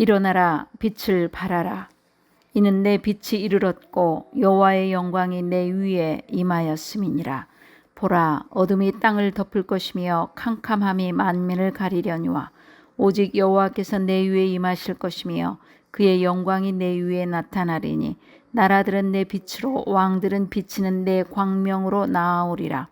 일어나라, 빛을 발하라. 이는 내 빛이 이르렀고 여호와의 영광이 내 위에 임하였음이니라. 보라, 어둠이 땅을 덮을 것이며 캄캄함이 만민을 가리려니와 오직 여호와께서 내 위에 임하실 것이며 그의 영광이 내 위에 나타나리니 나라들은 내 빛으로 왕들은 비치는 내 광명으로 나아오리라.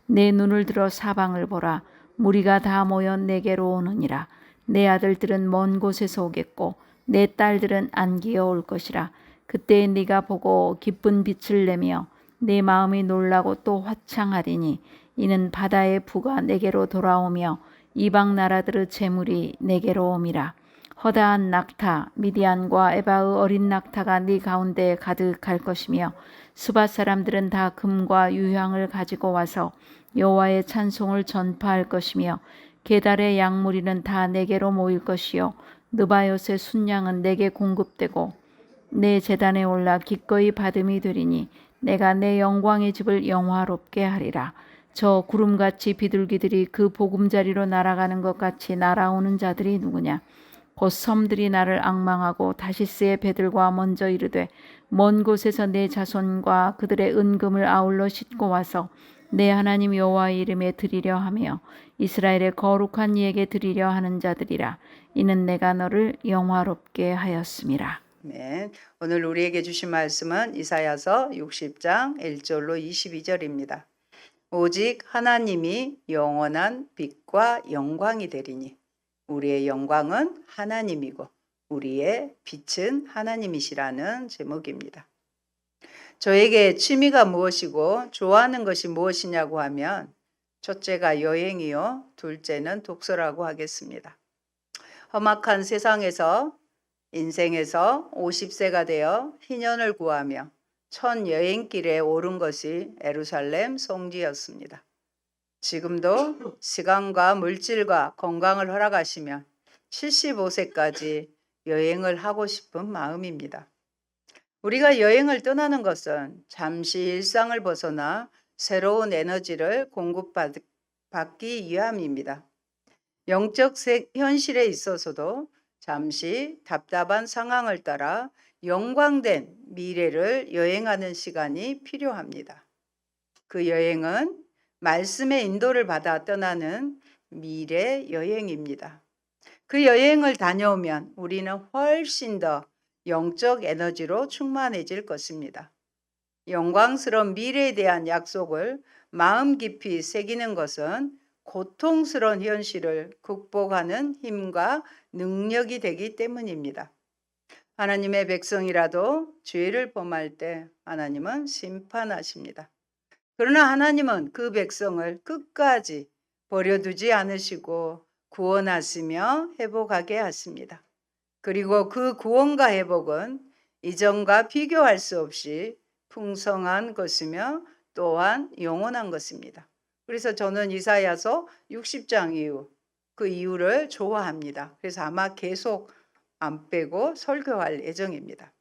내 눈을 들어 사방을 보라. 무리가 다 모여 내게로 오느니라. 내 아들들은 먼 곳에서 오겠고 내 딸들은 안기어 올 것이라. 그때 네가 보고 기쁜 빛을 내며 내 마음이 놀라고 또 화창하리니 이는 바다의 부가 내게로 돌아오며 이방 나라들의 재물이 내게로 옴이라. 허다한 낙타 미디안과 에바의 어린 낙타가 네 가운데에 가득할 것이며 수바 사람들은 다 금과 유향을 가지고 와서 여호와의 찬송을 전파할 것이며 게달의 양무리는 다 내게로 모일 것이요 느바요의 순양은 내게 공급되고 내 제단에 올라 기꺼이 받음이 되리니 내가 내 영광의 집을 영화롭게 하리라. 저 구름같이 비둘기들이 그 보금자리로 날아가는 것 같이 날아오는 자들이 누구냐? 곧 섬들이 나를 앙망하고 다시스의 배들과 먼저 이르되 먼 곳에서 내 자손과 그들의 은금을 아울러 싣고 와서 내 하나님 여호와의 이름에 드리려 하며 이스라엘의 거룩한 이에게 드리려 하는 자들이라. 이는 내가 너를 영화롭게 하였음이라. 네, 오늘 우리에게 주신 말씀은 이사야서 60장 1절로 22절입니다. 오직 하나님이 영원한 빛과 영광이 되리니 우리의 영광은 하나님이고 우리의 빛은 하나님이시라는 제목입니다. 저에게 취미가 무엇이고 좋아하는 것이 무엇이냐고 하면 첫째가 여행이요, 둘째는 독서라고 하겠습니다. 험악한 세상에서 인생에서 50세가 되어 희년을 구하며 첫 여행길에 오른 것이 예루살렘 성지였습니다. 지금도 시간과 물질과 건강을 허락하시면 75세까지 여행을 하고 싶은 마음입니다. 우리가 여행을 떠나는 것은 잠시 일상을 벗어나 새로운 에너지를 공급받기 위함입니다. 영적 현실에 있어서도 잠시 답답한 상황을 따라 영광된 미래를 여행하는 시간이 필요합니다. 그 여행은 말씀의 인도를 받아 떠나는 미래 여행입니다. 그 여행을 다녀오면 우리는 훨씬 더 영적 에너지로 충만해질 것입니다. 영광스러운 미래에 대한 약속을 마음 깊이 새기는 것은 고통스러운 현실을 극복하는 힘과 능력이 되기 때문입니다. 하나님의 백성이라도 죄를 범할 때 하나님은 심판하십니다. 그러나 하나님은 그 백성을 끝까지 버려두지 않으시고 구원하시며 회복하게 하십니다. 그리고 그 구원과 회복은 이전과 비교할 수 없이 풍성한 것이며 또한 영원한 것입니다. 그래서 저는 이사야서 60장 이후 그 이유를 좋아합니다. 그래서 아마 계속 안 빼고 설교할 예정입니다.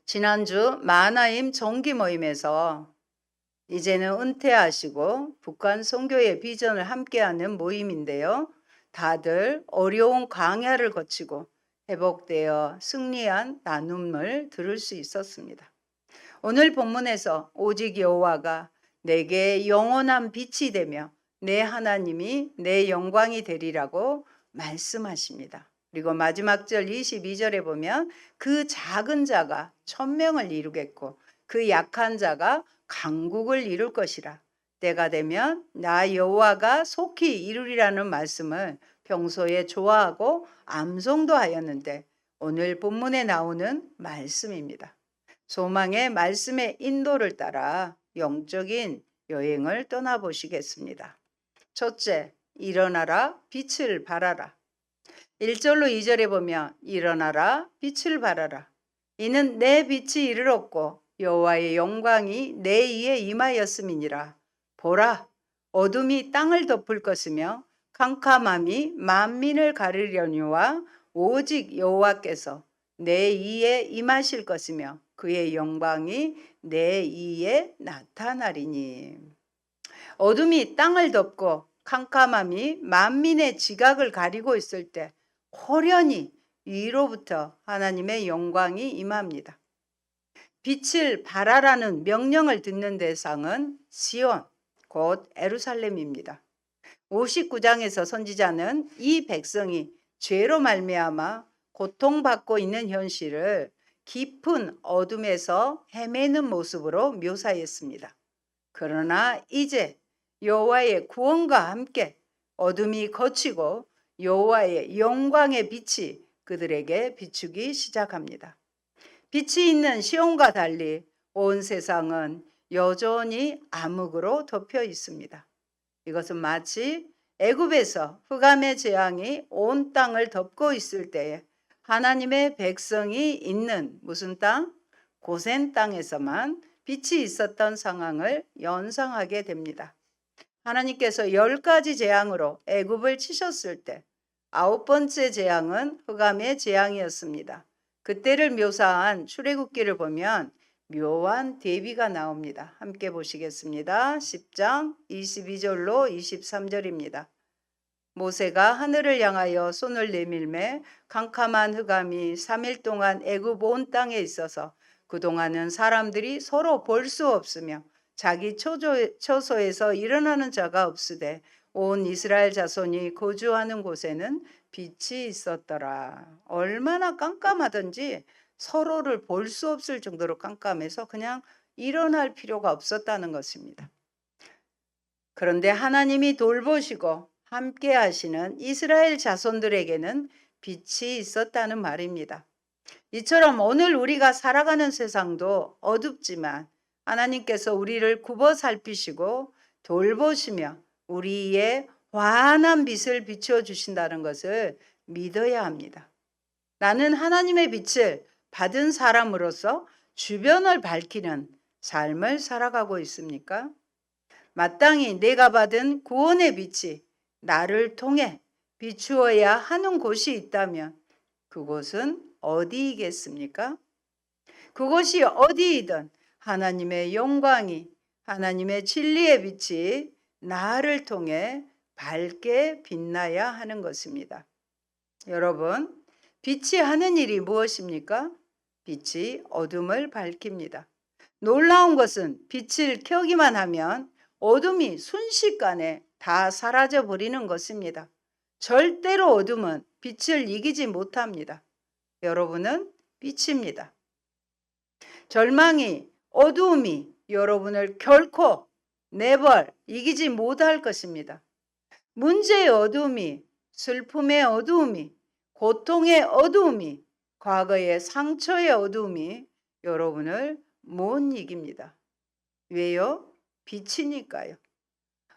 지난주 마하나임 정기 모임에서 이제는 은퇴하시고 북한 선교의 비전을 함께하는 모임인데요. 다들 어려운 광야를 거치고 회복되어 승리한 나눔을 들을 수 있었습니다. 오늘 본문에서 오직 여호와가 내게 영원한 빛이 되며 내 하나님이 내 영광이 되리라고 말씀하십니다. 그리고 마지막 절 22절에 보면 그 작은 자가 천명을 이루겠고 그 약한 자가 강국을 이룰 것이라. 때가 되면 나 여호와가 속히 이루리라는 말씀을 평소에 좋아하고 암송도 하였는데 오늘 본문에 나오는 말씀입니다. 소망의 말씀의 인도를 따라 영적인 여행을 떠나보시겠습니다. 첫째, 일어나라, 빛을 발하라. 1절로 2절에 보면 일어나라, 빛을 발하라. 이는 내 빛이 이르렀고 여호와의 영광이 내 위에 임하였음이니라. 보라, 어둠이 땅을 덮을 것이며 캄캄함이 만민을 가리려니와 오직 여호와께서 내 위에 임하실 것이며 그의 영광이 내 위에 나타나리니. 어둠이 땅을 덮고 캄캄함이 만민의 지각을 가리고 있을 때 호련히 위로부터 하나님의 영광이 임합니다. 빛을 발하라는 명령을 듣는 대상은 시온, 곧 에루살렘입니다. 59장에서 선지자는 이 백성이 죄로 말미암아 고통받고 있는 현실을 깊은 어둠에서 헤매는 모습으로 묘사했습니다. 그러나 이제 여호와의 구원과 함께 어둠이 걷히고 여호와의 영광의 빛이 그들에게 비추기 시작합니다. 빛이 있는 시온과 달리 온 세상은 여전히 암흑으로 덮여 있습니다. 이것은 마치 애굽에서 흑암의 재앙이 온 땅을 덮고 있을 때에 하나님의 백성이 있는 무슨 땅? 고센 땅에서만 빛이 있었던 상황을 연상하게 됩니다. 하나님께서 10가지 재앙으로 애굽을 치셨을 때 9번째 재앙은 흑암의 재앙이었습니다. 그때를 묘사한 출애굽기를 보면 묘한 대비가 나옵니다. 함께 보시겠습니다. 10장 22절로 23절입니다. 모세가 하늘을 향하여 손을 내밀매 캄캄한 흑암이 3일 동안 애굽 온 땅에 있어서 그동안은 사람들이 서로 볼 수 없으며 자기 처소에서 일어나는 자가 없으되 온 이스라엘 자손이 거주하는 곳에는 빛이 있었더라. 얼마나 깜깜하든지 서로를 볼 수 없을 정도로 깜깜해서 그냥 일어날 필요가 없었다는 것입니다. 그런데 하나님이 돌보시고 함께 하시는 이스라엘 자손들에게는 빛이 있었다는 말입니다. 이처럼 오늘 우리가 살아가는 세상도 어둡지만 하나님께서 우리를 굽어 살피시고 돌보시며 우리의 환한 빛을 비추어 주신다는 것을 믿어야 합니다. 나는 하나님의 빛을 받은 사람으로서 주변을 밝히는 삶을 살아가고 있습니까? 마땅히 내가 받은 구원의 빛이 나를 통해 비추어야 하는 곳이 있다면 그곳은 어디이겠습니까? 그곳이 어디이든 하나님의 영광이, 하나님의 진리의 빛이 나를 통해 밝게 빛나야 하는 것입니다. 여러분, 빛이 하는 일이 무엇입니까? 빛이 어둠을 밝힙니다. 놀라운 것은 빛을 켜기만 하면 어둠이 순식간에 다 사라져 버리는 것입니다. 절대로 어둠은 빛을 이기지 못합니다. 여러분은 빛입니다. 절망이, 어두움이 여러분을 결코 이기지 못할 것입니다. 문제의 어두움이, 슬픔의 어두움이, 고통의 어두움이, 과거의 상처의 어두움이 여러분을 못 이깁니다. 왜요? 빛이니까요.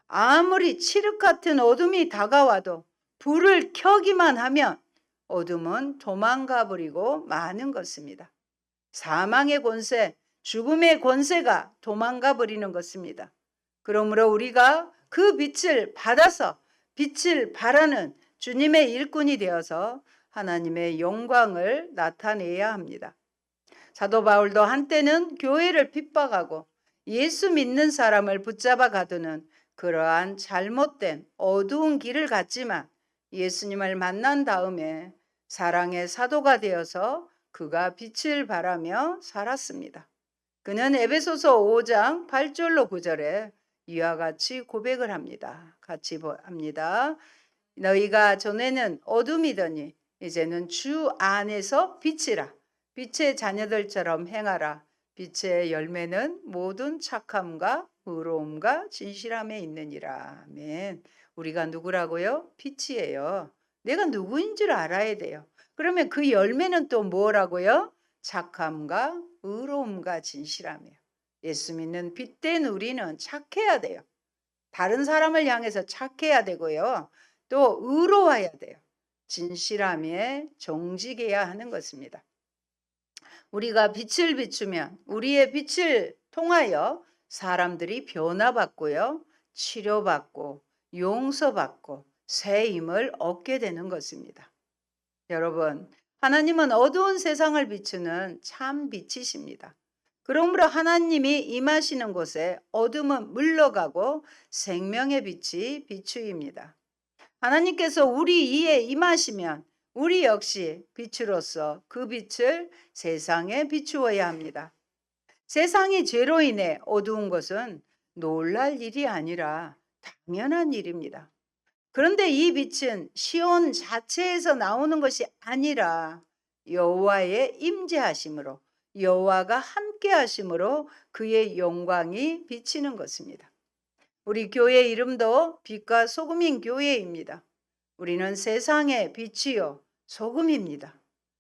아무리 칠흑 같은 어둠이 다가와도 불을 켜기만 하면 어둠은 도망가 버리고 마는 것입니다. 사망의 권세, 죽음의 권세가 도망가 버리는 것입니다. 그러므로 우리가 그 빛을 받아서 빛을 발하는 주님의 일꾼이 되어서 하나님의 영광을 나타내야 합니다. 사도 바울도 한때는 교회를 핍박하고 예수 믿는 사람을 붙잡아 가두는 그러한 잘못된 어두운 길을 갔지만 예수님을 만난 다음에 사랑의 사도가 되어서 그가 빛을 발하며 살았습니다. 그는 에베소서 5장 8절로 9절에 이와 같이 고백을 합니다. 같이 합니다. 너희가 전에는 어둠이더니 이제는 주 안에서 빛이라. 빛의 자녀들처럼 행하라. 빛의 열매는 모든 착함과 의로움과 진실함에 있느니라. 아멘. 우리가 누구라고요? 빛이에요. 내가 누구인 줄 알아야 돼요. 그러면 그 열매는 또 뭐라고요? 착함과 의로움과 진실함이에요. 예수 믿는 빛된 우리는 착해야 돼요. 다른 사람을 향해서 착해야 되고요. 또 의로워야 돼요. 진실함에 정직해야 하는 것입니다. 우리가 빛을 비추면 우리의 빛을 통하여 사람들이 변화받고요. 치료받고 용서받고 새 힘을 얻게 되는 것입니다. 여러분, 하나님은 어두운 세상을 비추는 참 빛이십니다. 그러므로 하나님이 임하시는 곳에 어둠은 물러가고 생명의 빛이 비추입니다. 하나님께서 우리 위에 임하시면 우리 역시 빛으로서 그 빛을 세상에 비추어야 합니다. 세상이 죄로 인해 어두운 것은 놀랄 일이 아니라 당연한 일입니다. 그런데 이 빛은 시온 자체에서 나오는 것이 아니라 여호와의 임재하심으로, 여호와가 함께 하심으로 그의 영광이 비치는 것입니다. 우리 교회 이름도 빛과 소금인 교회입니다. 우리는 세상의 빛이요 소금입니다.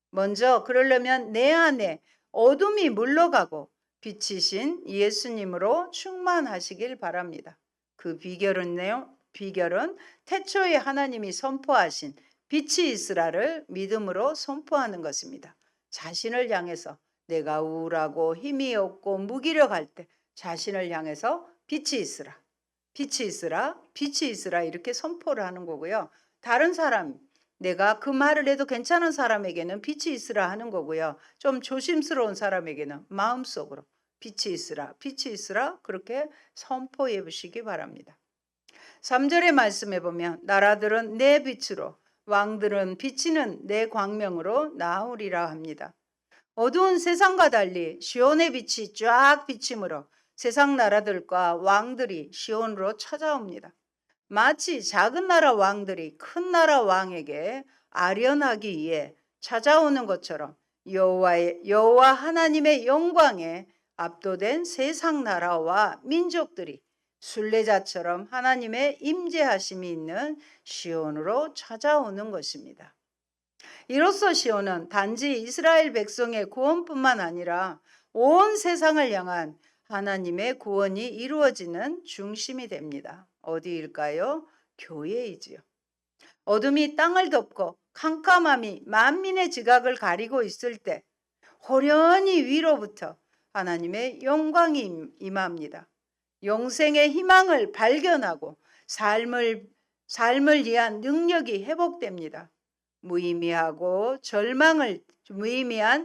먼저 그러려면 내 안에 어둠이 물러가고 빛이신 예수님으로 충만하시길 바랍니다. 그 비결은 태초에 하나님이 선포하신 빛이 있으라를 믿음으로 선포하는 것입니다. 자신을 향해서 내가 우울하고 힘이 없고 무기력할 때 자신을 향해서 빛이 있으라, 빛이 있으라, 빛이 있으라 이렇게 선포를 하는 거고요. 다른 사람, 내가 그 말을 해도 괜찮은 사람에게는 빛이 있으라 하는 거고요. 좀 조심스러운 사람에게는 마음속으로 빛이 있으라, 빛이 있으라 그렇게 선포해 보시기 바랍니다. 3절의 말씀에 보면 나라들은 내 빛으로, 왕들은 비치는 내 광명으로 나오리라 합니다. 어두운 세상과 달리 시온의 빛이 쫙 비침으로 세상 나라들과 왕들이 시온으로 찾아옵니다. 마치 작은 나라 왕들이 큰 나라 왕에게 아련하기 위해 찾아오는 것처럼 여호와 하나님의 영광에 압도된 세상 나라와 민족들이 순례자처럼 하나님의 임재하심이 있는 시온으로 찾아오는 것입니다. 이로써 시온은 단지 이스라엘 백성의 구원뿐만 아니라 온 세상을 향한 하나님의 구원이 이루어지는 중심이 됩니다. 어디일까요? 교회이지요. 어둠이 땅을 덮고 캄캄함이 만민의 지각을 가리고 있을 때 호련히 위로부터 하나님의 영광이 임합니다. 영생의 희망을 발견하고 삶을 위한 능력이 회복됩니다. 무의미한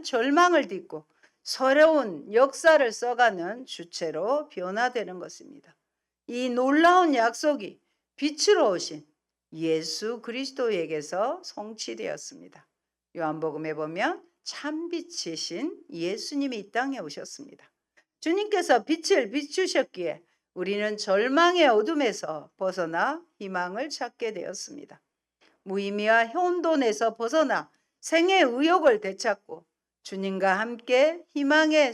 절망을 딛고 새로운 역사를 써가는 주체로 변화되는 것입니다. 이 놀라운 약속이 빛으로 오신 예수 그리스도에게서 성취되었습니다. 요한복음에 보면 참빛이신 예수님이 이 땅에 오셨습니다. 주님께서 빛을 비추셨기에 우리는 절망의 어둠에서 벗어나 희망을 찾게 되었습니다. 무의미와 혼돈에서 벗어나 생의 의욕을 되찾고 주님과 함께 희망의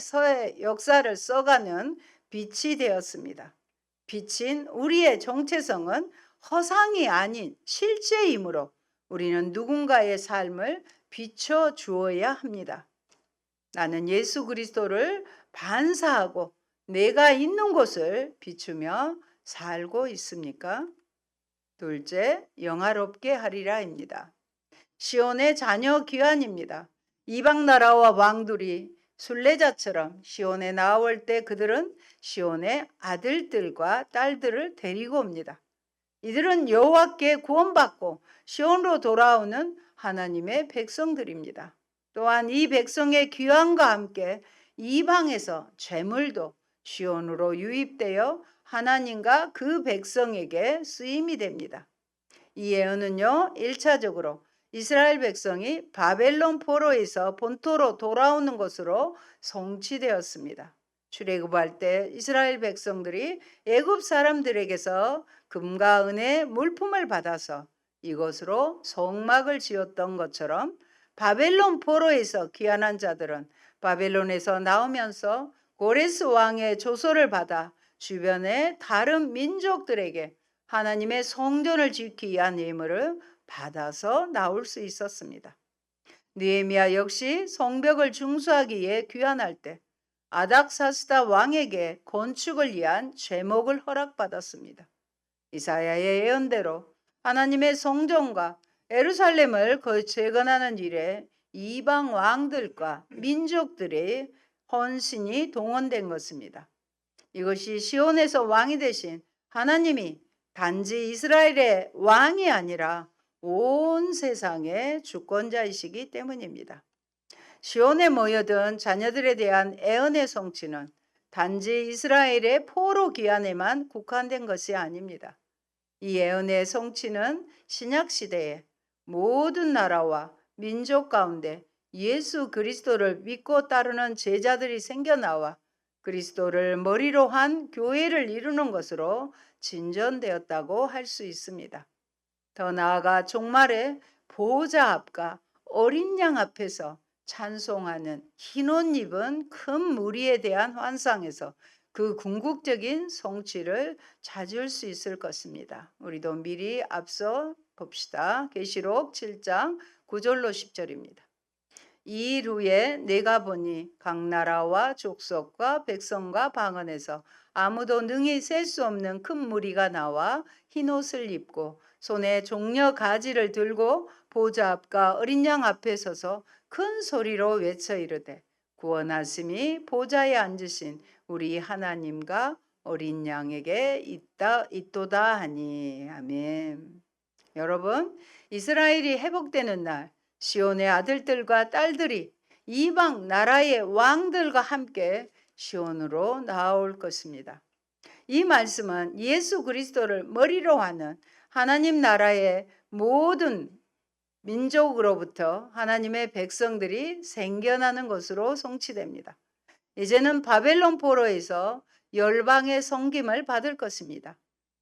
역사를 써가는 빛이 되었습니다. 빛인 우리의 정체성은 허상이 아닌 실제이므로 우리는 누군가의 삶을 비춰 주어야 합니다. 나는 예수 그리스도를 반사하고 내가 있는 곳을 비추며 살고 있습니까? 둘째, 영화롭게 하리라입니다. 시온의 자녀 귀환입니다. 이방 나라와 왕들이 순례자처럼 시온에 나올 때 그들은 시온의 아들들과 딸들을 데리고 옵니다. 이들은 여호와께 구원받고 시온으로 돌아오는 하나님의 백성들입니다. 또한 이 백성의 귀환과 함께 이방에서 재물도 시온으로 유입되어 하나님과 그 백성에게 쓰임이 됩니다. 이 예언은요, 1차적으로 이스라엘 백성이 바벨론 포로에서 본토로 돌아오는 것으로 성취되었습니다. 출애굽할 때 이스라엘 백성들이 애굽 사람들에게서 금과 은의 물품을 받아서 이것으로 성막을 지었던 것처럼 바벨론 포로에서 귀환한 자들은 바벨론에서 나오면서 고레스 왕의 조소를 받아 주변의 다른 민족들에게 하나님의 성전을 짓기 위한 예물을 받아서 나올 수 있었습니다. 느헤미야 역시 성벽을 중수하기 위해 귀환할 때 아닥사스다 왕에게 건축을 위한 제목을 허락받았습니다. 이사야의 예언대로 하나님의 성전과 예루살렘을 재건하는 일에 이방 왕들과 민족들의 헌신이 동원된 것입니다. 이것이 시온에서 왕이 되신 하나님이 단지 이스라엘의 왕이 아니라 온 세상의 주권자이시기 때문입니다. 시온에 모여든 자녀들에 대한 애언의 성취는 단지 이스라엘의 포로 귀환에만 국한된 것이 아닙니다. 이 애언의 성취는 신약 시대에 모든 나라와 민족 가운데 예수 그리스도를 믿고 따르는 제자들이 생겨나와 그리스도를 머리로 한 교회를 이루는 것으로 진전되었다고 할 수 있습니다. 더 나아가 종말에 보호자 앞과 어린 양 앞에서 찬송하는 흰 옷 입은 큰 무리에 대한 환상에서 그 궁극적인 성취를 찾을 수 있을 것입니다. 우리도 미리 앞서 봅시다. 계시록 7장 9절로 10절입니다. 이 일 후에 내가 보니 각 나라와 족속과 백성과 방언에서 아무도 능히 셀 수 없는 큰 무리가 나와 흰 옷을 입고 손에 종려 가지를 들고 보좌 앞과 어린 양 앞에 서서 큰 소리로 외쳐 이르되 구원하심이 보좌에 앉으신 우리 하나님과 어린 양에게 있도다 하니. 아멘. 여러분, 이스라엘이 회복되는 날 시온의 아들들과 딸들이 이방 나라의 왕들과 함께 시온으로 나올 것입니다. 이 말씀은 예수 그리스도를 머리로 하는 하나님 나라의 모든 민족으로부터 하나님의 백성들이 생겨나는 것으로 성취됩니다. 이제는 바벨론 포로에서 열방의 섬김을 받을 것입니다.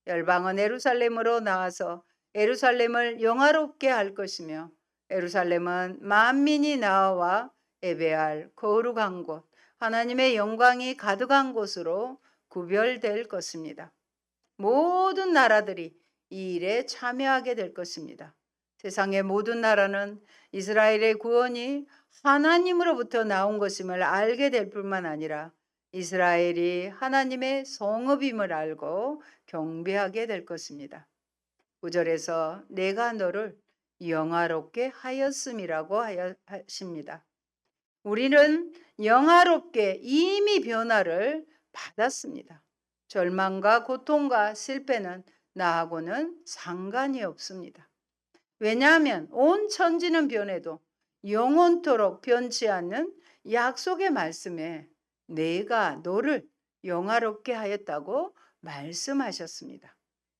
열방은 예루살렘으로 나와서 예루살렘을 영화롭게 할 것이며 예루살렘은 만민이 나와 예배할 거룩한 곳, 하나님의 영광이 가득한 곳으로 구별될 것입니다. 모든 나라들이 이 일에 참여하게 될 것입니다. 세상의 모든 나라는 이스라엘의 구원이 하나님으로부터 나온 것임을 알게 될 뿐만 아니라 이스라엘이 하나님의 성읍임을 알고 경배하게 될 것입니다. 9절에서 내가 너를 영화롭게 하였음이라고 하십니다. 우리는 영화롭게 이미 변화를 받았습니다. 절망과 고통과 실패는 나하고는 상관이 없습니다. 왜냐하면 온 천지는 변해도 영원토록 변치 않는 약속의 말씀에 내가 너를 영화롭게 하였다고 말씀하셨습니다.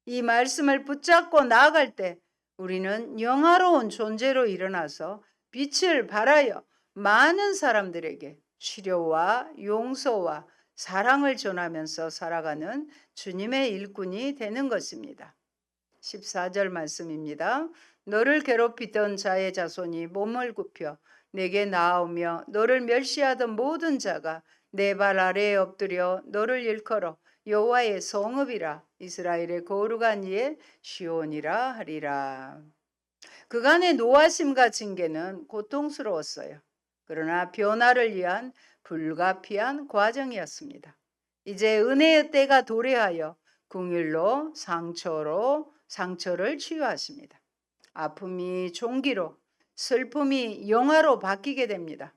이 말씀을 붙잡고 나아갈 때 우리는 영화로운 존재로 일어나서 빛을 발하여 많은 사람들에게 치료와 용서와 사랑을 전하면서 살아가는 주님의 일꾼이 되는 것입니다. 14절 말씀입니다. 너를 괴롭히던 자의 자손이 몸을 굽혀 내게 나아오며 너를 멸시하던 모든 자가 내 발 아래에 엎드려 너를 일컬어 여호와의 성읍이라 이스라엘의 거룩한 이의 시온이라 하리라. 그간의 노하심과 징계는 고통스러웠어요. 그러나 변화를 위한 불가피한 과정이었습니다. 이제 은혜의 때가 도래하여 긍휼로 상처를 치유하십니다. 아픔이 종기로, 슬픔이 영화로 바뀌게 됩니다.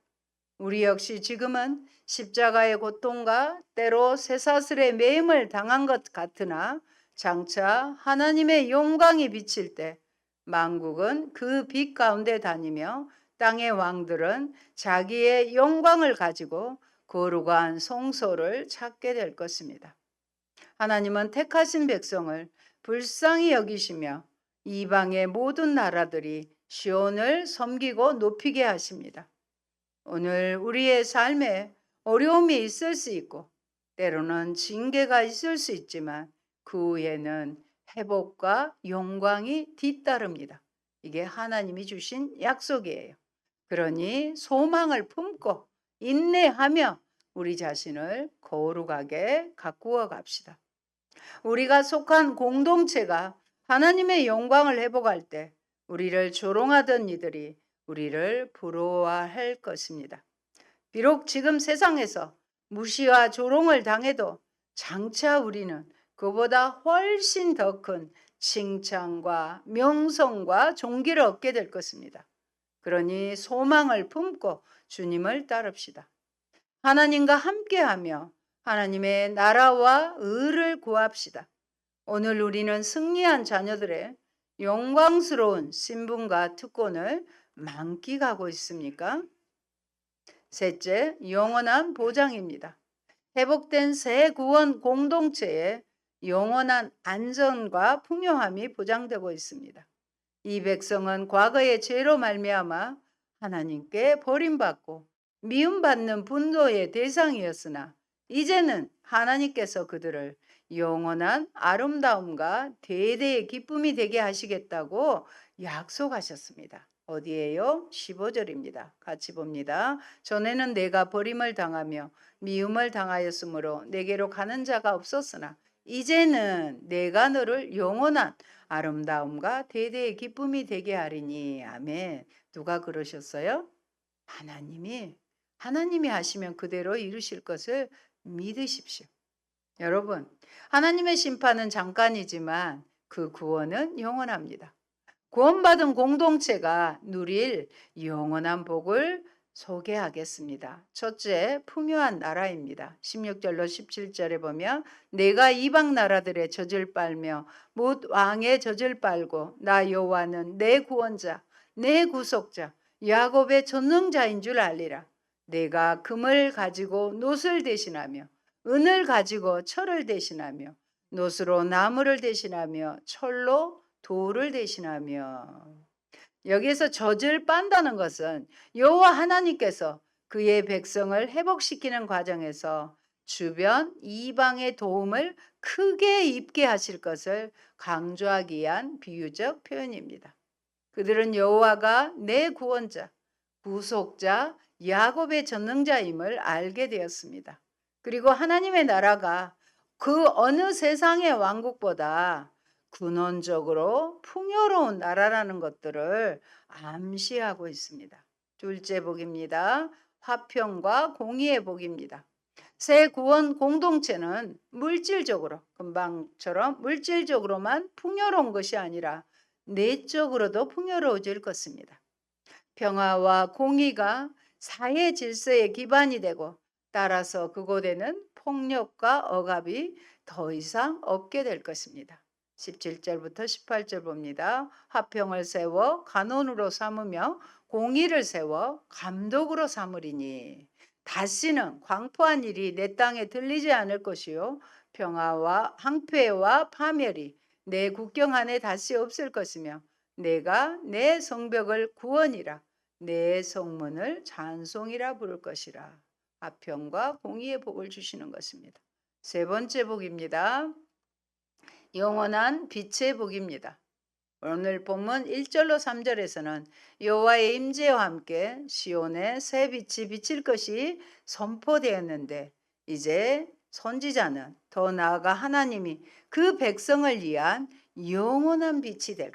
우리 역시 지금은 십자가의 고통과 때로 쇠사슬의 매임을 당한 것 같으나 장차 하나님의 영광이 비칠 때 만국은 그 빛 가운데 다니며 땅의 왕들은 자기의 영광을 가지고 거룩한 성소를 찾게 될 것입니다. 하나님은 택하신 백성을 불쌍히 여기시며 이방의 모든 나라들이 시온을 섬기고 높이게 하십니다. 오늘 우리의 삶에 어려움이 있을 수 있고 때로는 징계가 있을 수 있지만 그 후에는 회복과 영광이 뒤따릅니다. 이게 하나님이 주신 약속이에요. 그러니 소망을 품고 인내하며 우리 자신을 거룩하게 가꾸어 갑시다. 우리가 속한 공동체가 하나님의 영광을 회복할 때 우리를 조롱하던 이들이 우리를 부러워할 것입니다. 비록 지금 세상에서 무시와 조롱을 당해도 장차 우리는 그보다 훨씬 더 큰 칭찬과 명성과 존귀를 얻게 될 것입니다. 그러니 소망을 품고 주님을 따릅시다. 하나님과 함께하며 하나님의 나라와 의를 구합시다. 오늘 우리는 승리한 자녀들의 영광스러운 신분과 특권을 만끽하고 있습니까? 셋째, 영원한 보장입니다. 회복된 새 구원 공동체에 영원한 안전과 풍요함이 보장되고 있습니다. 이 백성은 과거의 죄로 말미암아 하나님께 버림받고 미움받는 분노의 대상이었으나 이제는 하나님께서 그들을 영원한 아름다움과 대대의 기쁨이 되게 하시겠다고 약속하셨습니다. 어디에요? 15절입니다. 같이 봅니다. 전에는 내가 버림을 당하며 미움을 당하였으므로 내게로 가는 자가 없었으나 이제는 내가 너를 영원한 아름다움과 대대의 기쁨이 되게 하리니. 아멘. 누가 그러셨어요? 하나님이 하시면 그대로 이루실 것을 믿으십시오. 여러분, 하나님의 심판은 잠깐이지만 그 구원은 영원합니다. 구원받은 공동체가 누릴 영원한 복을 소개하겠습니다. 첫째, 풍요한 나라입니다. 16절로 17절에 보면 내가 이방 나라들의 젖을 빨며 못 왕의 젖을 빨고 나 여호와는 내 구원자, 내 구속자, 야곱의 전능자인 줄 알리라. 내가 금을 가지고 놋을 대신하며 은을 가지고 철을 대신하며 놋으로 나무를 대신하며 철로 돌을 대신하며. 여기에서 젖을 빤다는 것은 여호와 하나님께서 그의 백성을 회복시키는 과정에서 주변 이방의 도움을 크게 입게 하실 것을 강조하기 위한 비유적 표현입니다. 그들은 여호와가 내 구원자, 구속자, 야곱의 전능자임을 알게 되었습니다. 그리고 하나님의 나라가 그 어느 세상의 왕국보다 근원적으로 풍요로운 나라라는 것들을 암시하고 있습니다. 둘째 복입니다. 화평과 공의의 복입니다. 새 구원 공동체는 물질적으로, 금방처럼 물질적으로만 풍요로운 것이 아니라 내적으로도 풍요로워질 것입니다. 평화와 공의가 사회 질서의 기반이 되고 따라서 그곳에는 폭력과 억압이 더 이상 없게 될 것입니다. 17절부터 18절 봅니다. 화평을 세워 간원으로 삼으며 공의를 세워 감독으로 삼으리니 다시는 광포한 일이 내 땅에 들리지 않을 것이요 평화와 황폐와 파멸이 내 국경 안에 다시 없을 것이며 내가 내 성벽을 구원이라 내 성문을 찬송이라 부를 것이라. 화평과 공의의 복을 주시는 것입니다. 세 번째 복입니다. 영원한 빛의 복입니다. 오늘 본문 1절로 3절에서는 여호와의 임재와 함께 시온에 새 빛이 비칠 것이 선포되었는데 이제 선지자는 더 나아가 하나님이 그 백성을 위한 영원한 빛이 될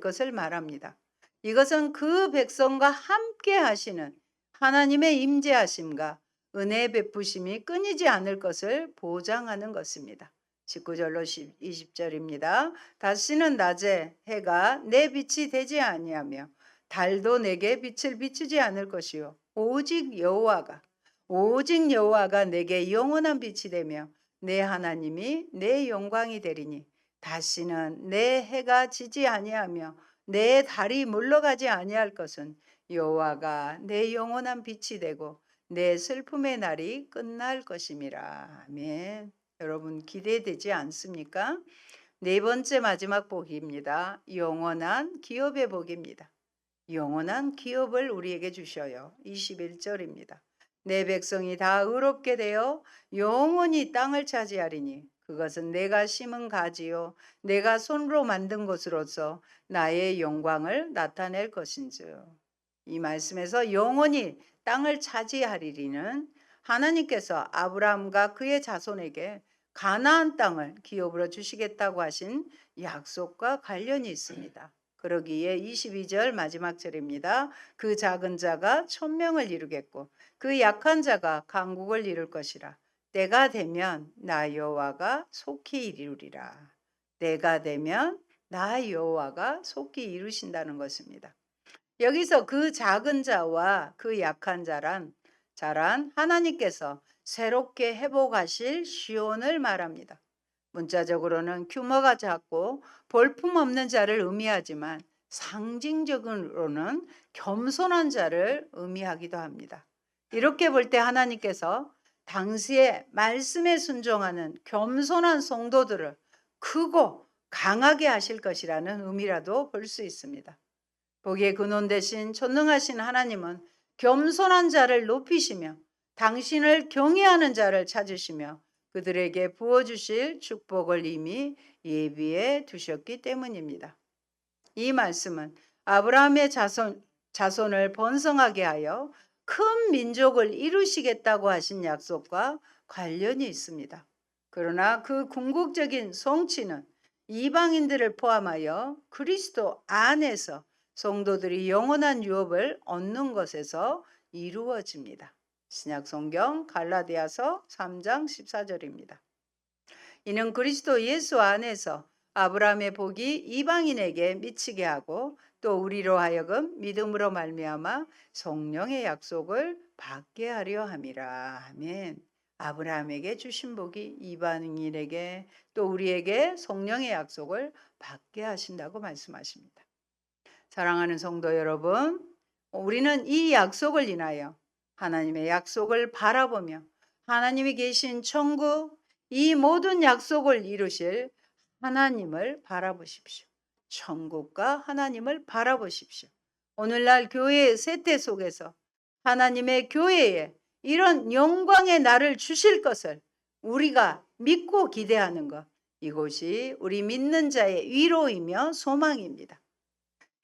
것을 말합니다. 이것은 그 백성과 함께 하시는 하나님의 임재하심과 은혜 베푸심이 끊이지 않을 것을 보장하는 것입니다. 19절로 20절입니다. 다시는 낮에 해가 내 빛이 되지 아니하며 달도 내게 빛을 비추지 않을 것이요 오직 여호와가 내게 영원한 빛이 되며 내 하나님이 내 영광이 되리니 다시는 내 해가 지지 아니하며 내 달이 물러가지 아니할 것은 여호와가 내 영원한 빛이 되고 내 슬픔의 날이 끝날 것임이라. 아멘. 여러분 기대되지 않습니까? 네 번째 마지막 복입니다. 영원한 기업의 복입니다. 영원한 기업을 우리에게 주셔요. 21절입니다. 내 백성이 다 의롭게 되어 영원히 땅을 차지하리니 그것은 내가 심은 가지요 내가 손으로 만든 것으로서 나의 영광을 나타낼 것인즉. 이 말씀에서 영원히 땅을 차지하리리는 하나님께서 아브라함과 그의 자손에게 가나안 땅을 기업으로 주시겠다고 하신 약속과 관련이 있습니다. 그러기에 22절 마지막 절입니다. 그 작은 자가 천명을 이루겠고 그 약한 자가 강국을 이룰 것이라. 때가 되면 나 여호와가 속히 이루리라. 때가 되면 나 여호와가 속히 이루신다는 것입니다. 여기서 그 작은 자와 그 약한 자란 하나님께서 새롭게 회복하실 시온을 말합니다. 문자적으로는 규모가 작고 볼품없는 자를 의미하지만 상징적으로는 겸손한 자를 의미하기도 합니다. 이렇게 볼 때 하나님께서 당시에 말씀에 순종하는 겸손한 성도들을 크고 강하게 하실 것이라는 의미라도 볼 수 있습니다. 복의 근원 대신 전능하신 하나님은 겸손한 자를 높이시며 당신을 경외하는 자를 찾으시며 그들에게 부어주실 축복을 이미 예비해 두셨기 때문입니다. 이 말씀은 아브라함의 자손을 번성하게 하여 큰 민족을 이루시겠다고 하신 약속과 관련이 있습니다. 그러나 그 궁극적인 성취는 이방인들을 포함하여 그리스도 안에서 성도들이 영원한 유업을 얻는 것에서 이루어집니다. 신약 성경 갈라디아서 3장 14절입니다. 이는 그리스도 예수 안에서 아브라함의 복이 이방인에게 미치게 하고 또 우리로 하여금 믿음으로 말미암아 성령의 약속을 받게 하려 함이라. 아멘. 아브라함에게 주신 복이 이방인에게 또 우리에게 성령의 약속을 받게 하신다고 말씀하십니다. 사랑하는 성도 여러분, 우리는 이 약속을 인하여 하나님의 약속을 바라보며 하나님이 계신 천국, 이 모든 약속을 이루실 하나님을 바라보십시오. 천국과 하나님을 바라보십시오. 오늘날 교회의 세태 속에서 하나님의 교회에 이런 영광의 날을 주실 것을 우리가 믿고 기대하는 것, 이곳이 우리 믿는 자의 위로이며 소망입니다.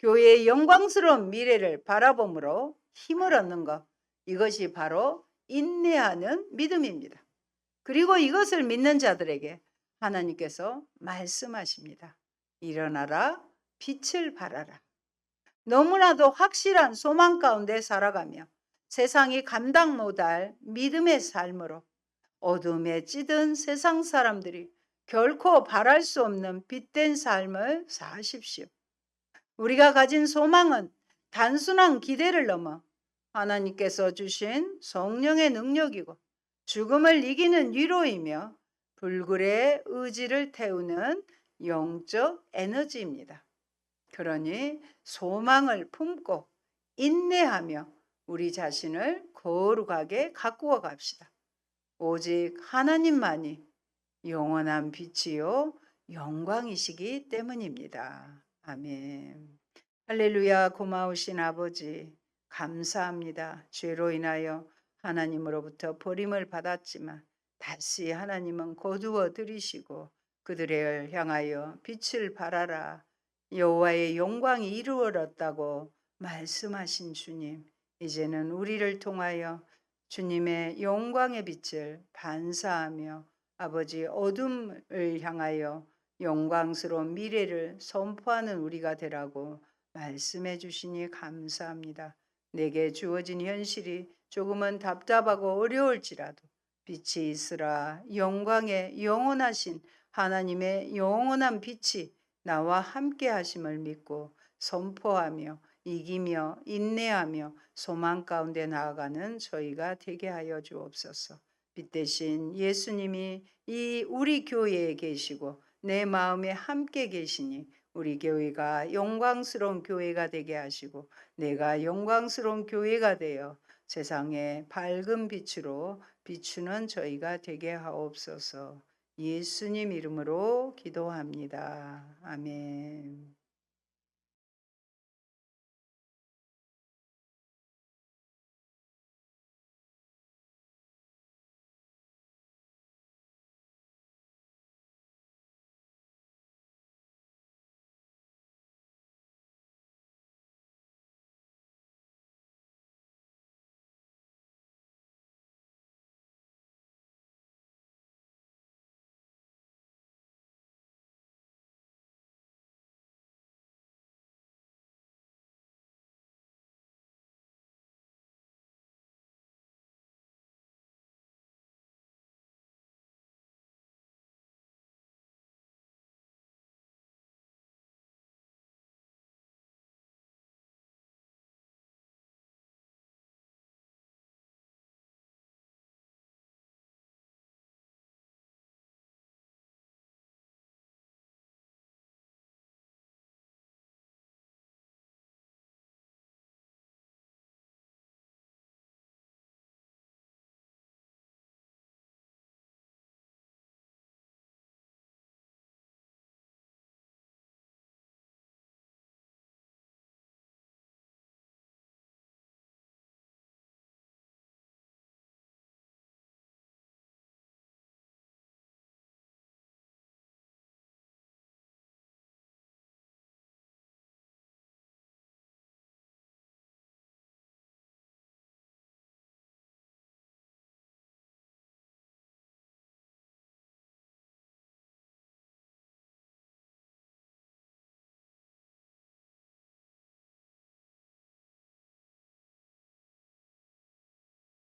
교회의 영광스러운 미래를 바라봄으로 힘을 얻는 것, 이것이 바로 인내하는 믿음입니다. 그리고 이것을 믿는 자들에게 하나님께서 말씀하십니다. 일어나라, 빛을 발하라. 너무나도 확실한 소망 가운데 살아가며 세상이 감당 못할 믿음의 삶으로 어둠에 찌든 세상 사람들이 결코 바랄 수 없는 빛된 삶을 사십시오. 우리가 가진 소망은 단순한 기대를 넘어 하나님께서 주신 성령의 능력이고 죽음을 이기는 위로이며 불굴의 의지를 태우는 영적 에너지입니다. 그러니 소망을 품고 인내하며 우리 자신을 거룩하게 가꾸어 갑시다. 오직 하나님만이 영원한 빛이요 영광이시기 때문입니다. 아멘. 할렐루야. 고마우신 아버지 감사합니다. 죄로 인하여 하나님으로부터 버림을 받았지만 다시 하나님은 거두어 들이시고 그들을 향하여 빛을 발하라. 여호와의 영광이 이루어졌다고 말씀하신 주님, 이제는 우리를 통하여 주님의 영광의 빛을 반사하며 아버지 어둠을 향하여 영광스러운 미래를 선포하는 우리가 되라고 말씀해 주시니 감사합니다. 내게 주어진 현실이 조금은 답답하고 어려울지라도 빛이 있으라. 영광의 영원하신 하나님의 영원한 빛이 나와 함께 하심을 믿고 선포하며 이기며 인내하며 소망 가운데 나아가는 저희가 되게 하여 주옵소서. 빛 대신 예수님이 이 우리 교회에 계시고 내 마음에 함께 계시니 우리 교회가 영광스러운 교회가 되게 하시고 내가 영광스러운 교회가 되어 세상에 밝은 빛으로 비추는 저희가 되게 하옵소서. 예수님 이름으로 기도합니다. 아멘.